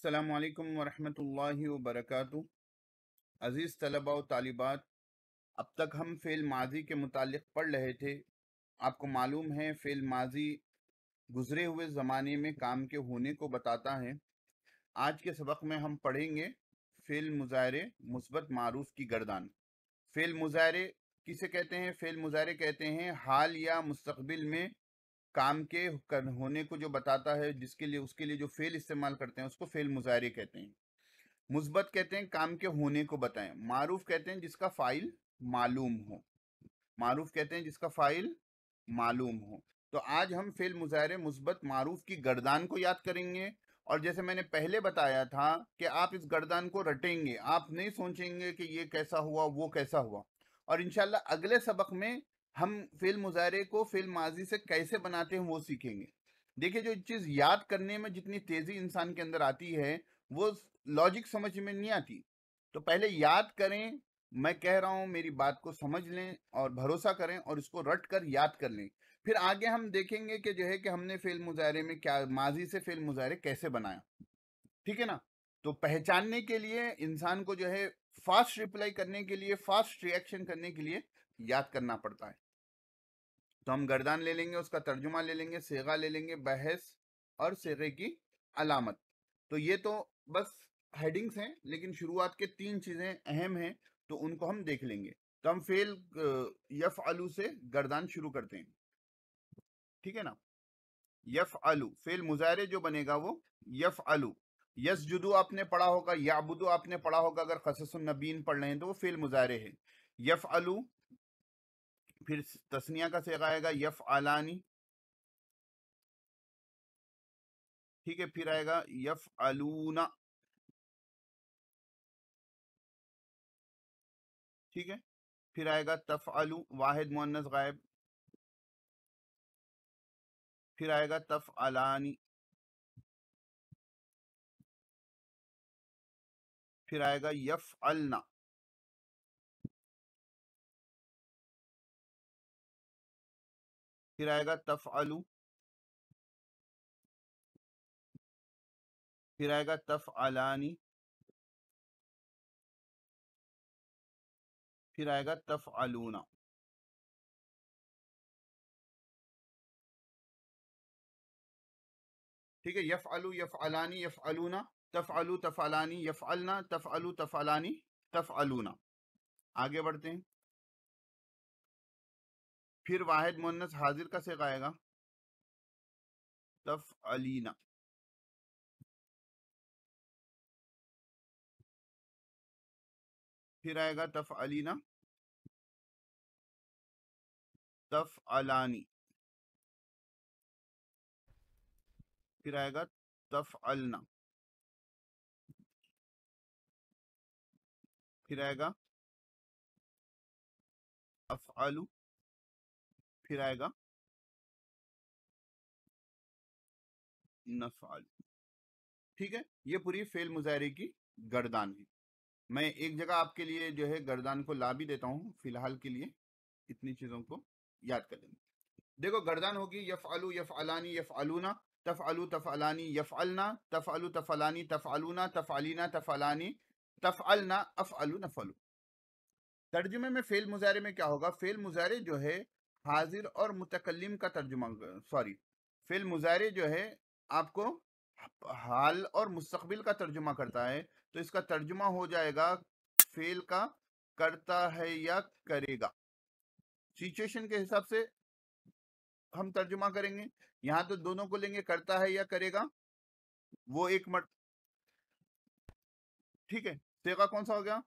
अस्सलामु अलैकुम वरहमतुल्लाहि वबरकातुहू। अज़ीज़ तलबा व तालिबात, अब तक हम फ़ेल माजी के मुतालिक पढ़ रहे थे। आपको मालूम है फ़ेल माजी गुज़रे हुए ज़माने में काम के होने को बताता है। आज के सबक में हम पढ़ेंगे फ़ेल मुज़ारे मुस्बत मारूफ की गर्दान। फ़ेल मुज़ारे किसे कहते हैं? फ़ेल मुज़ारे कहते हैं हाल या मुस्तक़बिल में काम के होने को जो बताता है, जिसके लिए उसके लिए जो फ़ेल इस्तेमाल करते हैं उसको फ़ेल मुज़ारे कहते हैं। मुस्बत कहते हैं काम के होने को बताएं। मारूफ कहते हैं जिसका फाइल मालूम हो। मारूफ कहते हैं जिसका फाइल मालूम हो। तो आज हम फेल मुज़ारे मुस्बत मारूफ की गर्दान को याद करेंगे। और जैसे मैंने पहले बताया था कि आप इस गर्दान को रटेंगे, आप नहीं सोचेंगे कि ये कैसा हुआ वो कैसा हुआ। और इंशाल्लाह अगले सबक में हम फेल मुज़ारे को फेल माजी से कैसे बनाते हैं वो सीखेंगे। देखिए, जो चीज़ याद करने में जितनी तेज़ी इंसान के अंदर आती है वो लॉजिक समझ में नहीं आती। तो पहले याद करें, मैं कह रहा हूं मेरी बात को समझ लें और भरोसा करें और इसको रट कर याद कर लें। फिर आगे हम देखेंगे कि जो है कि हमने फेल मुजारे में क्या माजी से फेल मुजारे कैसे बनाया। ठीक है ना? तो पहचानने के लिए इंसान को जो है फास्ट रिप्लाई करने के लिए, फास्ट रिएक्शन करने के लिए याद करना पड़ता है। तो हम गर्दान ले लेंगे, उसका तर्जुमा ले लेंगे, सेगा ले लेंगे, बहस और सेगे की अलामत। तो ये तो बस हेडिंग्स हैं, लेकिन शुरुआत के 3 चीज़ें अहम हैं, तो उनको हम देख लेंगे। तो हम फेल यफ़अलू से गर्दान शुरू करते हैं। ठीक है ना? यफ़अलू फेल मुजारे जो बनेगा वो यफ़अलू। यसजुदू आपने पढ़ा होगा, याबुदू आपने पढ़ा होगा, अगर क़ससुन नबीन पढ़ रहे हैं तो वो फेल मुजारे है। यफ़अलू, फिर तस्निया का सेगा आएगा यफ़अलानी। ठीक है, फिर आएगा यफ़अलूना। ठीक है, फिर आएगा तफ़अलू, वाहिद मुअन्नस गायब। फिर आएगा तफ़अलानी। फिर आएगा यफ़अलना। फिर आएगा तफ़अलू। फिर आएगा तफ़अलानी। फिर आएगा तफ़अलूना। ठीक है, यफ़अलू, यफ़अलानी, यफ़अलूना, तफ़अलू, तफ़अलानी, यफ़अलना, तफ़अलू, तफ़अलानी, तफ़अलूना। आगे बढ़ते हैं। फिर वाहिद मुअन्नस हाजिर का सेगा आएगा तफ़अलीना। फिर आएगा तफ़अलीना, तफ़अलानी। फिर आएगा तफ़अलना। फिर आएगा अफ़अलू। फिर आएगा नफ़अल। ठीक है, ये पूरी फेल मुजारे की गर्दान है। मैं एक जगह आपके लिए जो है गर्दान को ला भी देता हूँ, फिलहाल के लिए इतनी चीज़ों को याद कर लेंगे। देखो, गर्दान होगी यफ़अलू, यफ़अलानी, यफ़अलूना, तफ़अलू, तफ़अलानी, यफ़अलना, तफ़अलू, तफ़अलानी, तफ़अलूना, तफ़अलीना, तफ़अलानी, तफ़अलना, अफ़अलू, नफ़अलू। तर्जुमे में फेल मुजारे में क्या होगा? फेल मुजारे जो है हाजिर और मुतकल्लिम का तर्जुमा, सॉरी, फेल मुजारे जो है आपको हाल और मुस्तकबिल का तर्जुमा करता है। तो इसका तर्जुमा हो जाएगा फेल का करता है या करेगा। सिचुएशन के हिसाब से हम तर्जुमा करेंगे। यहां तो दोनों को लेंगे, करता है या करेगा, वो एक मत। ठीक है, सेगा कौन सा हो गया?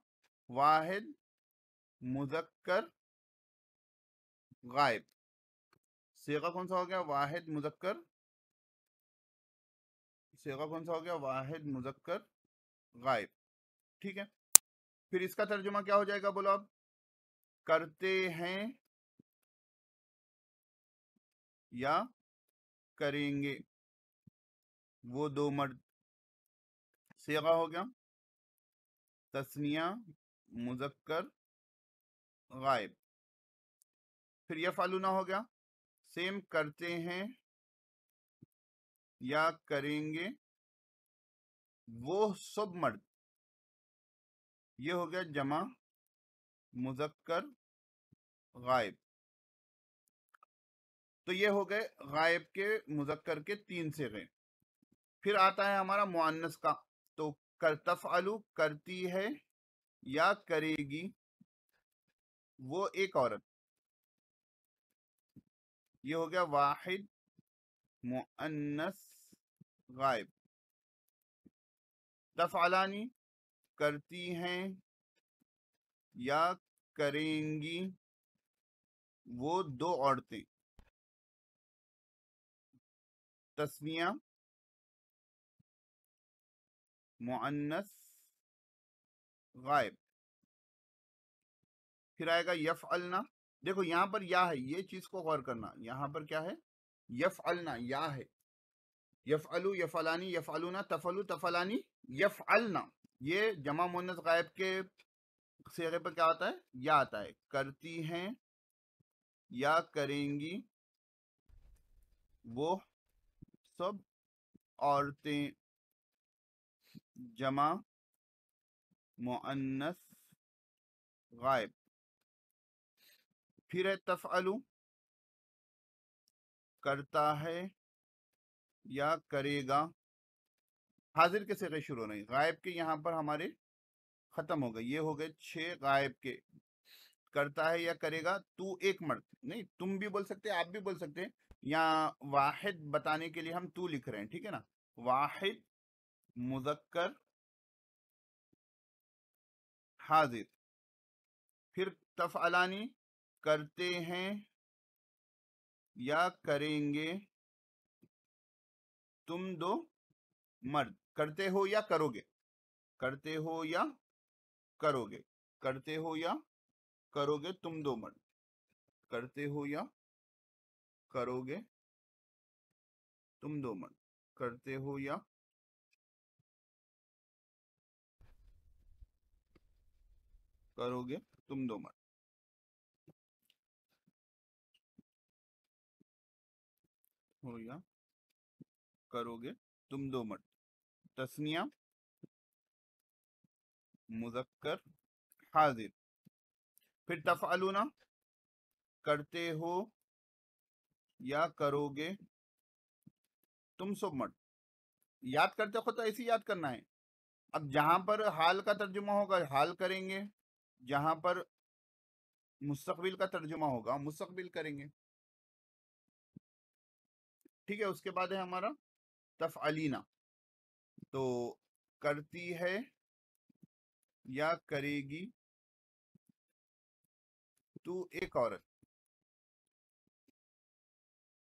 वाहिद मुजक्कर गायब। सेगा कौन सा हो गया? वाहिद मुजक्कर। सेगा कौन सा हो गया? वाहिद मुजक्कर गायब। ठीक है, फिर इसका तर्जुमा क्या हो जाएगा? बोलो अब। करते हैं या करेंगे वो दो मर्द। सेगा हो गया तस्निया मुजक्कर गायब। फिर यफ़अलूना हो गया सेम, करते हैं या करेंगे वो सब मर्द, ये हो गया जमा मुजक्कर गायब। तो ये हो गए गायब के मुजक्कर के 3 सिगे। फिर आता है हमारा मुअन्नस का, तो कर तफअलु करती है या करेगी वो एक औरत, ये हो गया वाहिद मुअन्नस गायब। तफअलानी करती हैं या करेंगी वो 2 औरतें, तस्निया मुअन्नस गायब। फिर आएगा यफअलना, देखो यहाँ पर या है, ये चीज को गौर करना, यहाँ पर क्या है, यफअलना या है। यफअलु यफअलानी यफअलुना तफअलु तफअलानी यफअलना, ये जमा मुअन्नस गायब के सिगे पर क्या आता है, या आता है। करती हैं या करेंगी वो सब औरतें, जमा मुअन्नस गायब। फिर है तफअलु करता है या करेगा, हाजिर के सिगे शुरू नहीं, गायब के यहाँ पर हमारे खत्म हो गए, ये हो गए 6 गायब के। करता है या करेगा, तू एक मर्द, नहीं तुम भी बोल सकते हैं, आप भी बोल सकते हैं, यहाँ वाहिद बताने के लिए हम तू लिख रहे हैं, ठीक है ना। वाहिद मुजक्कर हाजिर। फिर तफअलानी करते हैं या करेंगे तुम 2 मर्द, करते हो या करोगे, करते हो या करोगे, करते हो या करोगे तुम 2 मर्द, करते हो या करोगे तुम 2 मर्द, करते हो या करोगे तुम 2 मर्द, हो या करोगे तुम 2 मर्द। तस्निया मुजक्कर हाजिर। फिर तफअलुना करते हो या करोगे तुम सब मर्द। याद करते हो तो ऐसे ही याद करना है। अब जहां पर हाल का तर्जुमा होगा हाल करेंगे, जहां पर मुस्तकबिल का तर्जुमा होगा मुस्तकबिल करेंगे, ठीक है। उसके बाद है हमारा तफअलीना, तो करती है या करेगी तू एक औरत।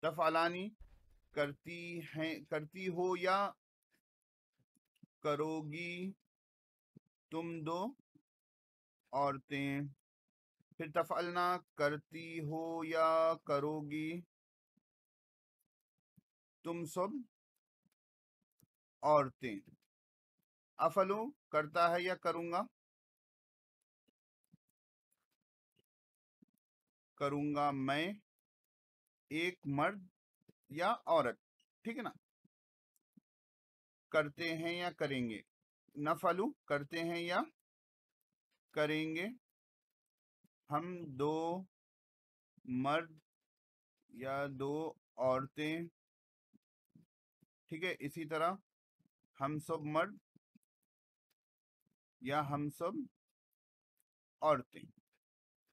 तफअलानी करती है, करती हो या करोगी तुम 2 औरतें। फिर तफअलना करती हो या करोगी तुम सब औरतें। अफलू करता है या करूंगा, करूंगा मैं एक मर्द या औरत, ठीक है ना। करते हैं या करेंगे, नफलू करते हैं या करेंगे हम 2 मर्द या 2 औरतें, ठीक है। इसी तरह हम सब मर्द या हम सब औरतें।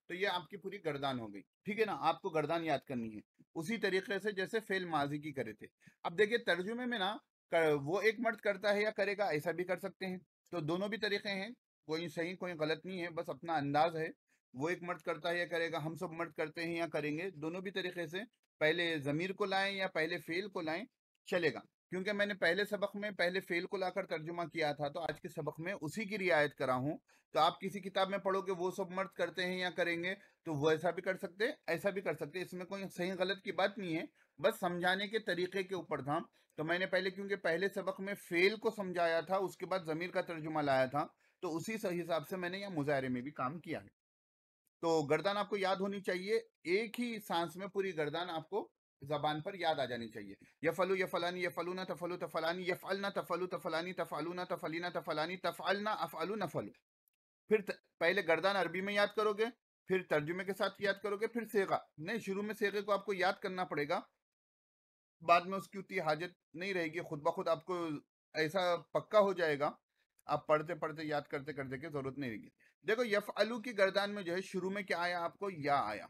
तो ये आपकी पूरी गर्दान हो गई, ठीक है ना। आपको गर्दान याद करनी है उसी तरीके से जैसे फेल माजी की करे थे। अब देखिए तर्जुमे में ना वो एक मर्द करता है या करेगा ऐसा भी कर सकते हैं, तो दोनों भी तरीके हैं, कोई सही कोई गलत नहीं है, बस अपना अंदाज है। वो एक मर्द करता है या करेगा, हम सब मर्द करते हैं या करेंगे, दोनों भी तरीके से पहले जमीर को लाएं या पहले फेल को लाएं चलेगा। क्योंकि मैंने पहले सबक में पहले फेल को लाकर तर्जुमा किया था, तो आज के सबक में उसी की रियायत करा हूं। तो आप किसी किताब में पढ़ोगे वो सब मर्द करते हैं या करेंगे, तो वो ऐसा भी कर सकते हैं ऐसा भी कर सकते हैं, इसमें कोई सही गलत की बात नहीं है, बस समझाने के तरीके के ऊपर था। तो मैंने पहले क्योंकि पहले सबक में फेल को समझाया था, उसके बाद जमीर का तर्जुमा लाया था, तो उसी हिसाब से मैंने यहाँ मुजाहरे में भी काम किया है। तो गर्दन आपको याद होनी चाहिए, एक ही सांस में पूरी गर्दन आपको ज़बान पर याद आ जानी चाहिए। यफ़लु यफ़लानी, यफ़लूना तफ़लु तफ़लानी, यफ़अलना तफ़लु तफ़लानी, तफ़अलूना तफ़लीना तफ़लानी, तफ़अलना अफ़अलु नफ़लु। फिर पहले गर्दान अरबी में याद करोगे, फिर तर्जुमे के साथ याद करोगे, फिर सेगा। नहीं, शुरू में सेगे को आपको याद करना पड़ेगा, बाद में उसकी उतनी हाजत नहीं रहेगी, खुद ब खुद आपको ऐसा पक्का हो जाएगा, आप पढ़ते पढ़ते याद करते करते की जरूरत नहीं रहेगी। देखो यफ़अलु की गर्दान में जो है शुरू में क्या आया, आपको या आया।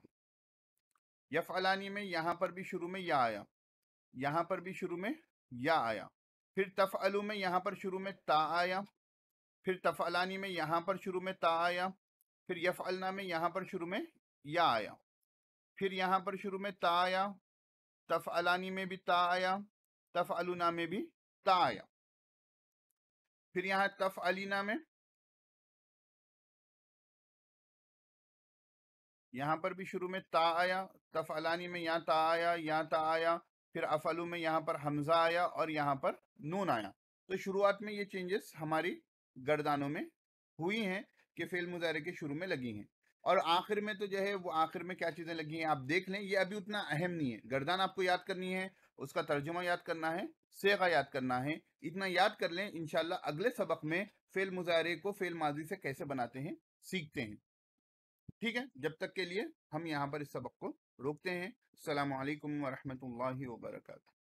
यफ़अलानी में यहाँ पर भी शुरू में या आया, यहाँ पर भी शुरू में या आया। फिर तफ़अलु में यहाँ पर शुरू में ता आया, फिर तफ़अलानी में यहाँ पर शुरू में ता आया, फिर यफ़अलना में यहाँ पर शुरू में या आया, फिर यहाँ पर शुरू में ता आया, तफ़अलानी में भी ता आया, तफ़अलुना में भी ता आया। फिर यहाँ तफ़अलीना में यहाँ पर भी शुरू में ता आया, तफ़अलानी में यहाँ ता आया, यहाँ ता आया, फिर अफ़लू में यहाँ पर हमज़ा आया और यहाँ पर नून आया। तो शुरुआत में ये चेंजेस हमारी गर्दानों में हुई हैं कि फ़ेल मुज़ारे के शुरू में लगी हैं, और आखिर में तो जो है वो आखिर में क्या चीज़ें लगी हैं आप देख लें, ये अभी उतना अहम नहीं है। गर्दान आपको याद करनी है, उसका तर्जुमा याद करना है, सेगा याद करना है, इतना याद कर लें। इंशाल्लाह अगले सबक में फ़ेल मुज़ारे को फ़ेल माजी से कैसे बनाते हैं सीखते हैं। ठीक है, जब तक के लिए हम यहाँ पर इस सबक को रोकते हैं। अस्सलामु अलैकुम व रहमतुल्लाहि व बरकातहू।